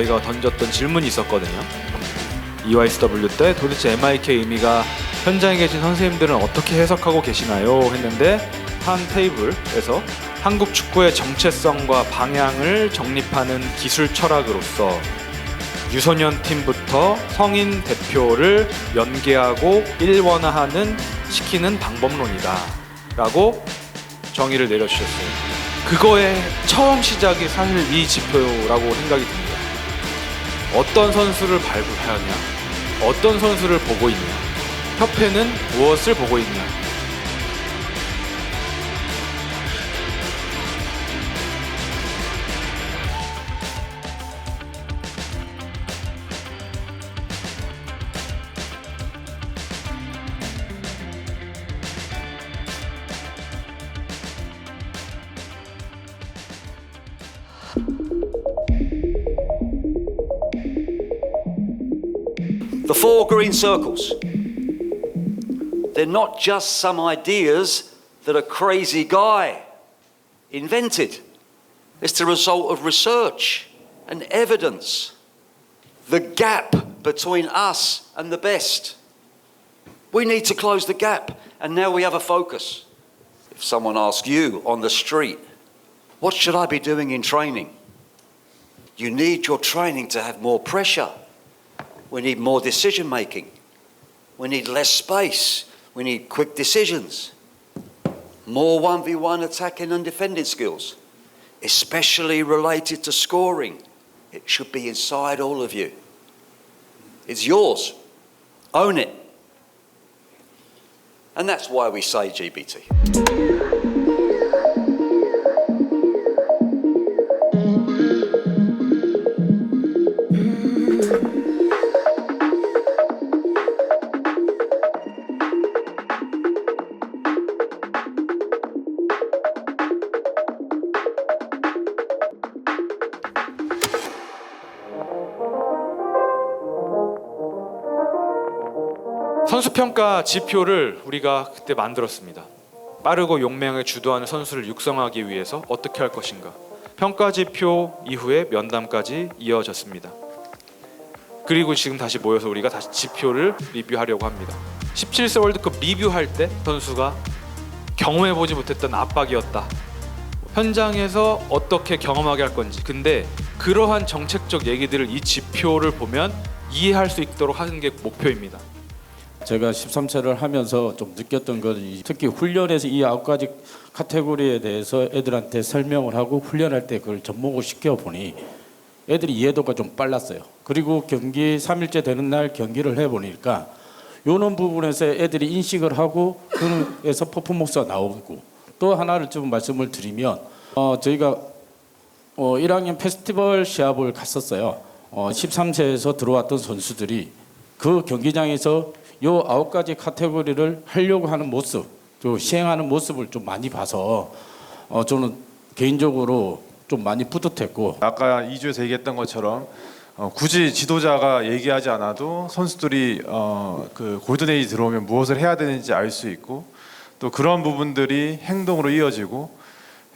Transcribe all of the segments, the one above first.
저희가 던졌던 질문이 있었거든요. EYSW 때 도대체 MIK 의미가 현장에 계신 선생님들은 어떻게 해석하고 계시나요? 했는데 한 테이블에서 한국 축구의 정체성과 방향을 정립하는 기술 철학으로서 유소년 팀부터 성인 대표를 연계하고 일원화하는 시키는 방법론이다 라고 정의를 내려주셨어요. 그거의 처음 시작이 사실 이 지표라고 생각이 듭니다. 어떤 선수를 발굴하냐, 어떤 선수를 보고 있냐, 협회는 무엇을 보고 있냐. The four green circles. They're not just some ideas that a crazy guy invented. It's the result of research and evidence. The gap between us and the best. We need to close the gap, and now we have a focus. If someone asks you on the street, what should I be doing in training? You need your training to have more pressure. We need more decision making. We need less space. We need quick decisions. More 1v1 attacking and defending skills, especially related to scoring. It should be inside all of you. It's yours. Own it. And that's why we say GBT. 선수평가 지표를 우리가 그때 만들었습니다. 빠르고 용맹하게 주도하는 선수를 육성하기 위해서 어떻게 할 것인가. 평가 지표 이후에 면담까지 이어졌습니다. 그리고 지금 다시 모여서 우리가 다시 지표를 리뷰하려고 합니다. 17세 월드컵 리뷰할 때 선수가 경험해보지 못했던 압박이었다. 현장에서 어떻게 경험하게 할 건지. 근데 그러한 정책적 얘기들을 이 지표를 보면 이해할 수 있도록 하는 게 목표입니다. 제가 13세를 하면서 좀 느꼈던 것은 특히 훈련에서 이 9가지 카테고리에 대해서 애들한테 설명을 하고 훈련할 때 그걸 접목을 시켜보니 애들이 이해도가 좀 빨랐어요. 그리고 경기 3일째 되는 날 경기를 해보니까 이런 부분에서 애들이 인식을 하고 그에서 퍼포먼스가 나오고, 또 하나를 좀 말씀을 드리면 저희가 1학년 페스티벌 시합을 갔었어요. 13세에서 들어왔던 선수들이 그 경기장에서 요 9가지 카테고리를 하려고 하는 모습, 또 시행하는 모습을 좀 많이 봐서 저는 개인적으로 좀 많이 뿌듯했고, 아까 2주에서 얘기했던 것처럼 굳이 지도자가 얘기하지 않아도 선수들이 그 골든에이지 들어오면 무엇을 해야 되는지 알 수 있고, 또 그런 부분들이 행동으로 이어지고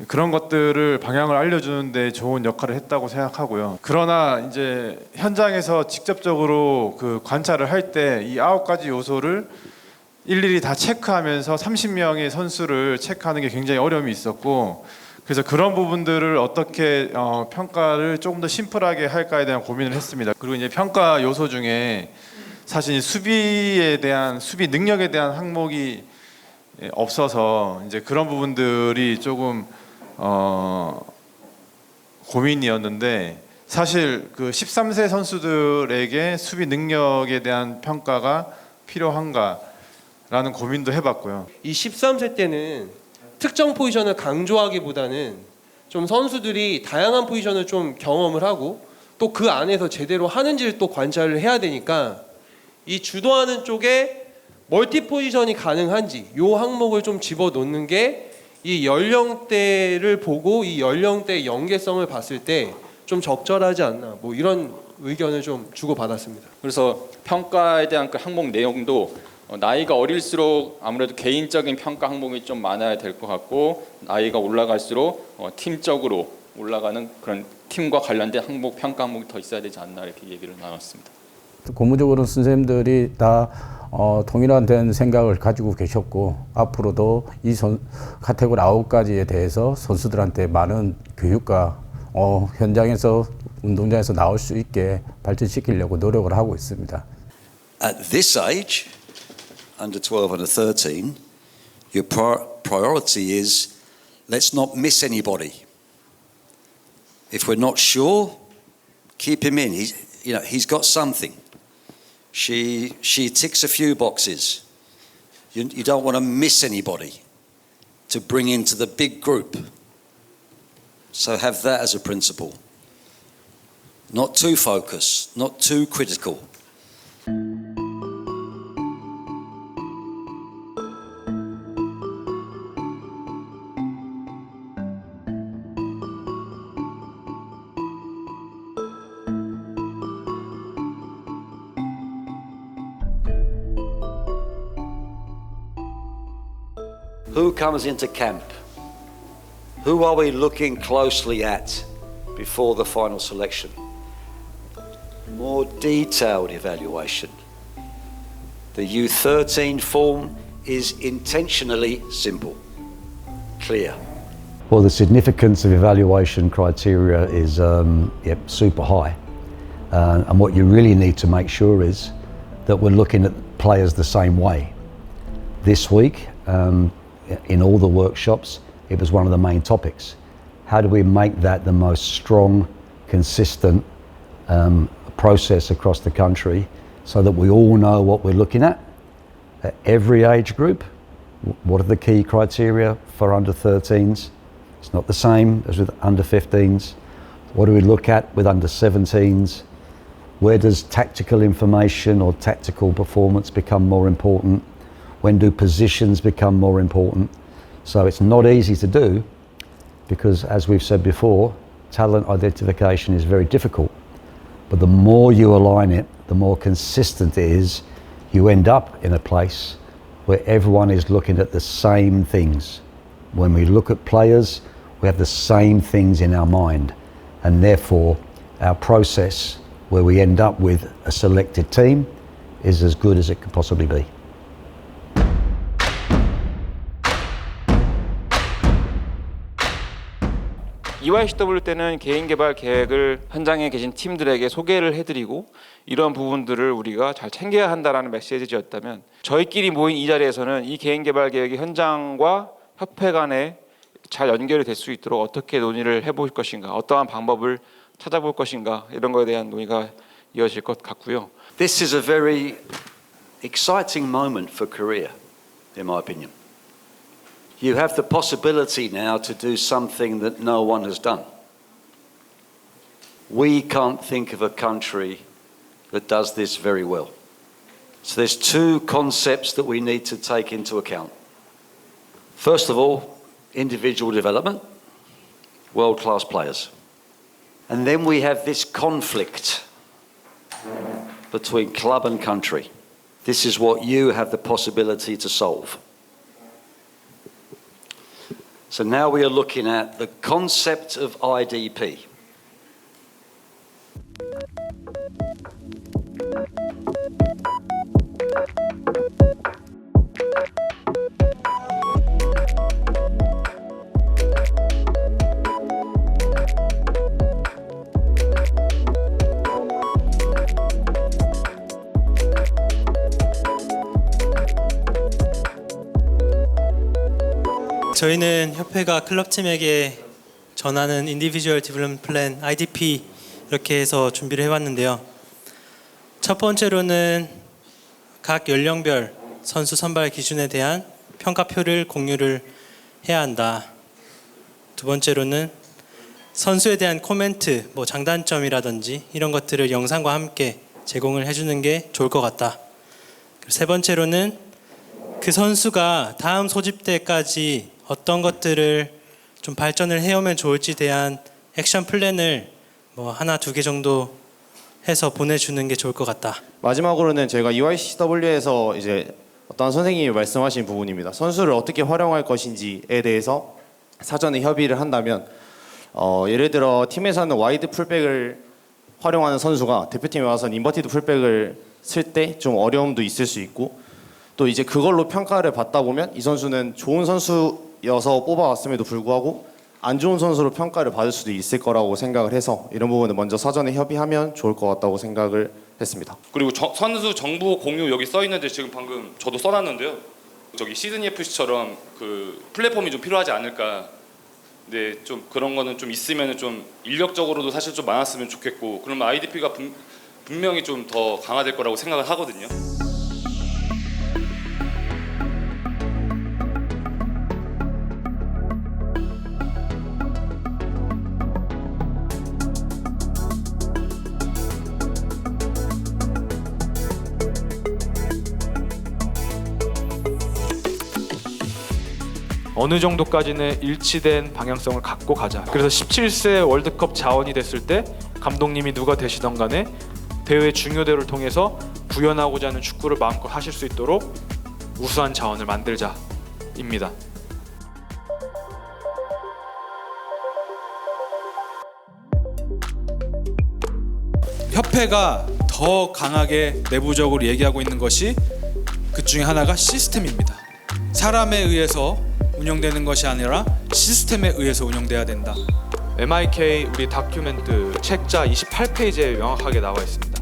그런 것들을 방향을 알려주는 데 좋은 역할을 했다고 생각하고요. 그러나 이제 현장에서 직접적으로 그 관찰을 할 때 이 9가지 요소를 일일이 다 체크하면서 30명의 선수를 체크하는 게 굉장히 어려움이 있었고, 그래서 그런 부분들을 어떻게 평가를 조금 더 심플하게 할까에 대한 고민을 했습니다. 그리고 이제 평가 요소 중에 사실 수비에 대한, 수비 능력에 대한 항목이 없어서 이제 그런 부분들이 조금 고민이었는데, 사실 그 13세 선수들에게 수비 능력에 대한 평가가 필요한가라는 고민도 해봤고요. 이 13세 때는 특정 포지션을 강조하기보다는 좀 선수들이 다양한 포지션을 좀 경험을 하고 또 그 안에서 제대로 하는지를 또 관찰을 해야 되니까 이 주도하는 쪽에 멀티 포지션이 가능한지 이 항목을 좀 집어넣는 게 이 연령대를 보고 이 연령대 연계성을 봤을 때 좀 적절하지 않나, 뭐 이런 의견을 좀 주고받았습니다. 그래서 평가에 대한 그 항목 내용도 나이가 어릴수록 아무래도 개인적인 평가 항목이 좀 많아야 될 것 같고, 나이가 올라갈수록 팀적으로 올라가는 그런 팀과 관련된 항목 평가 항목이 더 있어야 되지 않나 이렇게 얘기를 나눴습니다. 고무적으로는 선생님들이 다 통일된 생각을 가지고 계셨고 앞으로도 이 카테고리 9가지에 대해서 선수들한테 많은 교육과 현장에서 운동장에서 나올 수 있게 발전시키려고 노력을 하고 있습니다. At this age, under 12, under 13, your priority is let's not miss anybody. If we're not sure, keep him in. He's got something. She ticks a few boxes. You don't want to miss anybody to bring into the big group. So have that as a principle. Not too focused, not too critical. Who comes into camp? Who are we looking closely at before the final selection? More detailed evaluation. The U13 form is intentionally simple, clear. Well, the significance of evaluation criteria is super high. And what you really need to make sure is that we're looking at players the same way. This week, in all the workshops, it was one of the main topics. How do we make that the most strong, consistent process across the country so that we all know what we're looking at every age group? What are the key criteria for under 13s? It's not the same as with under 15s. What do we look at with under 17s? Where does tactical information or tactical performance become more important? When do positions become more important? So it's not easy to do because, as we've said before, talent identification is very difficult. But the more you align it, the more consistent it is, you end up in a place where everyone is looking at the same things. When we look at players, we have the same things in our mind, and therefore our process where we end up with a selected team is as good as it could possibly be. EYCW 때는 개인 개발 계획을 현장에 계신 팀들에게 소개를 해드리고 이런 부분들을 우리가 잘 챙겨야 한다라는 메시지였다면 저희끼리 모인 이 자리에서는 이 개인 개발 계획이 현장과 협회 간에 잘 연결이 될 수 있도록 어떻게 논의를 해볼 것인가, 어떠한 방법을 찾아볼 것인가 이런 거에 대한 논의가 이어질 것 같고요. This is a very exciting moment for Korea, in my opinion. You have the possibility now to do something that no one has done. We can't think of a country that does this very well. So there's two concepts that we need to take into account. First of all, individual development, world-class players. And then we have this conflict between club and country. This is what you have the possibility to solve. So now we are looking at the concept of IDP. 저희는 협회가 클럽팀에게 전하는 인디비주얼 디벨롭먼트 플랜 IDP 이렇게 해서 준비를 해왔는데요. 첫 번째로는 각 연령별 선수 선발 기준에 대한 평가표를 공유를 해야 한다. 두 번째로는 선수에 대한 코멘트, 장단점이라든지 이런 것들을 영상과 함께 제공을 해주는 게 좋을 것 같다. 세 번째로는 그 선수가 다음 소집 때까지 어떤 것들을 좀 발전을 해오면 좋을지 대한 액션 플랜을 하나 두 개 정도 해서 보내주는 게 좋을 것 같다. 마지막으로는 저희가 EYCW에서 이제 어떤 선생님이 말씀하신 부분입니다. 선수를 어떻게 활용할 것인지에 대해서 사전에 협의를 한다면 예를 들어 팀에서는 와이드 풀백을 활용하는 선수가 대표팀에 와서는 인버티드 풀백을 쓸 때 좀 어려움도 있을 수 있고, 또 이제 그걸로 평가를 받다 보면 이 선수는 좋은 선수여서 뽑아왔음에도 불구하고 안 좋은 선수로 평가를 받을 수도 있을 거라고 생각을 해서 이런 부분을 먼저 사전에 협의하면 좋을 것 같다고 생각을 했습니다. 그리고 선수 정보 공유 여기 써 있는데 지금 방금 저도 써놨는데요. 저기 시드니 FC처럼 그 플랫폼이 좀 필요하지 않을까. 근데 좀 그런 거는 좀 있으면 좀 인력적으로도 사실 좀 많았으면 좋겠고, 그러면 IDP가 분명히 좀 더 강화될 거라고 생각을 하거든요. 어느 정도까지는 일치된 방향성을 갖고 가자. 그래서 17세 월드컵 자원이 됐을 때 감독님이 누가 되시던 간에 대회 중요대를 통해서 구현하고자 하는 축구를 마음껏 하실 수 있도록 우수한 자원을 만들자입니다. 협회가 더 강하게 내부적으로 얘기하고 있는 것이 그 중에 하나가 시스템입니다. 사람에 의해서 운영되는 것이 아니라 시스템에 의해서 운영돼야 된다. MIK 우리 다큐멘트 책자 28페이지에 명확하게 나와 있습니다.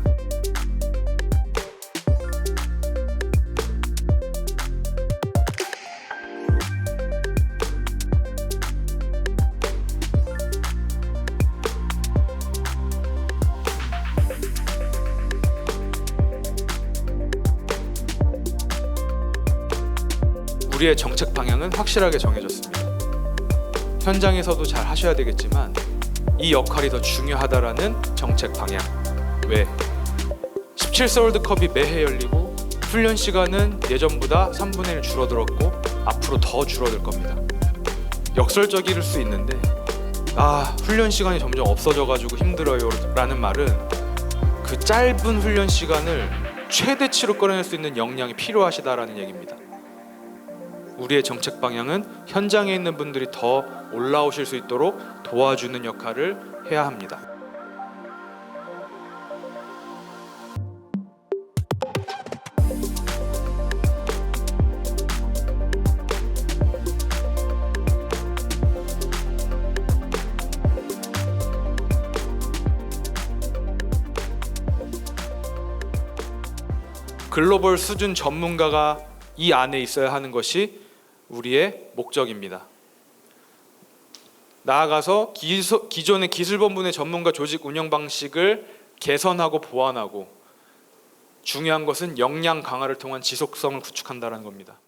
우리의 정책 방향은 확실하게 정해졌습니다. 현장에서도 잘 하셔야 되겠지만 이 역할이 더 중요하다라는 정책 방향. 왜? 17세 월드컵이 매해 열리고 훈련 시간은 예전보다 3분의 1 줄어들었고 앞으로 더 줄어들 겁니다. 역설적일 수 있는데 훈련 시간이 점점 없어져가지고 힘들어요 라는 말은 그 짧은 훈련 시간을 최대치로 끌어낼 수 있는 역량이 필요하시다라는 얘기입니다. 우리의 정책 방향은 현장에 있는 분들이 더 올라오실 수 있도록 도와주는 역할을 해야 합니다. 글로벌 수준 전문가가 이 안에 있어야 하는 것이 우리의 목적입니다. 나아가서 기존의 기술본부의 전문가 조직 운영 방식을 개선하고 보완하고, 중요한 것은 역량 강화를 통한 지속성을 구축한다는 겁니다.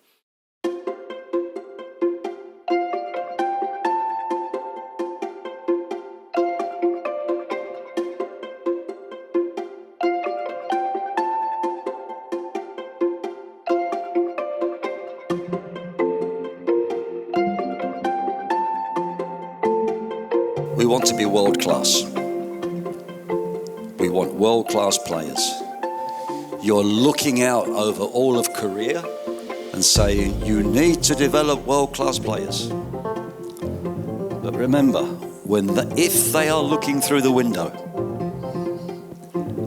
We want to be world class. We want world class players. You're looking out over all of Korea and saying you need to develop world class players. But remember, if they are looking through the window,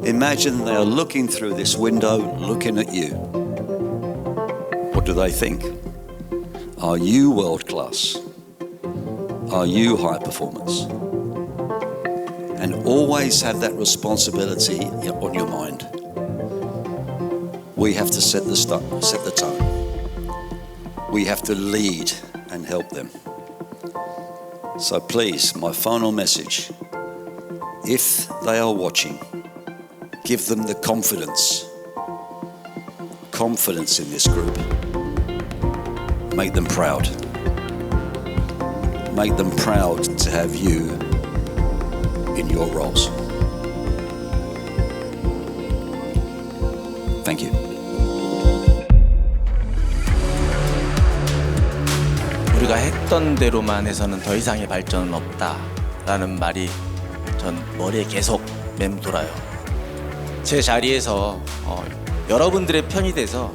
imagine they are looking through this window looking at you. What do they think? Are you world class? Are you high performance? And always have that responsibility on your mind. We have to set the tone. We have to lead and help them. So please, my final message, if they are watching, give them the confidence in this group. Make them proud. Make them proud to have you in your roles. Thank you. 우리가 했던 대로만 해서는 더 이상의 발전은 없다라는 말이 전 머리에 계속 맴돌아요. 제 자리에서 여러분들의 편이 돼서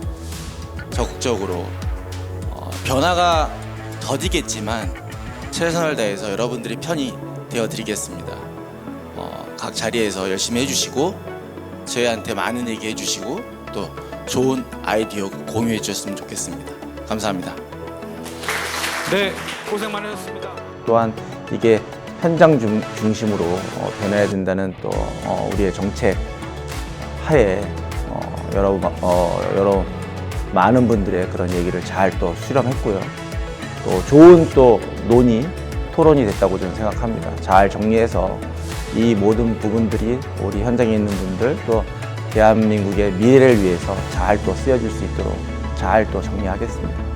적극적으로 변화가 더디겠지만 최선을 다해서 여러분들이 편이 되어드리겠습니다. 각 자리에서 열심히 해주시고 저희한테 많은 얘기 해주시고 또 좋은 아이디어 공유해 주셨으면 좋겠습니다. 감사합니다. 네, 고생 많으셨습니다. 또한 이게 현장 중심으로 변해야 된다는 또 우리의 정책 하에 여러 많은 분들의 그런 얘기를 잘 또 수렴했고요. 또 좋은 또 논의, 토론이 됐다고 저는 생각합니다. 잘 정리해서 이 모든 부분들이 우리 현장에 있는 분들 또 대한민국의 미래를 위해서 잘 또 쓰여질 수 있도록 잘 또 정리하겠습니다.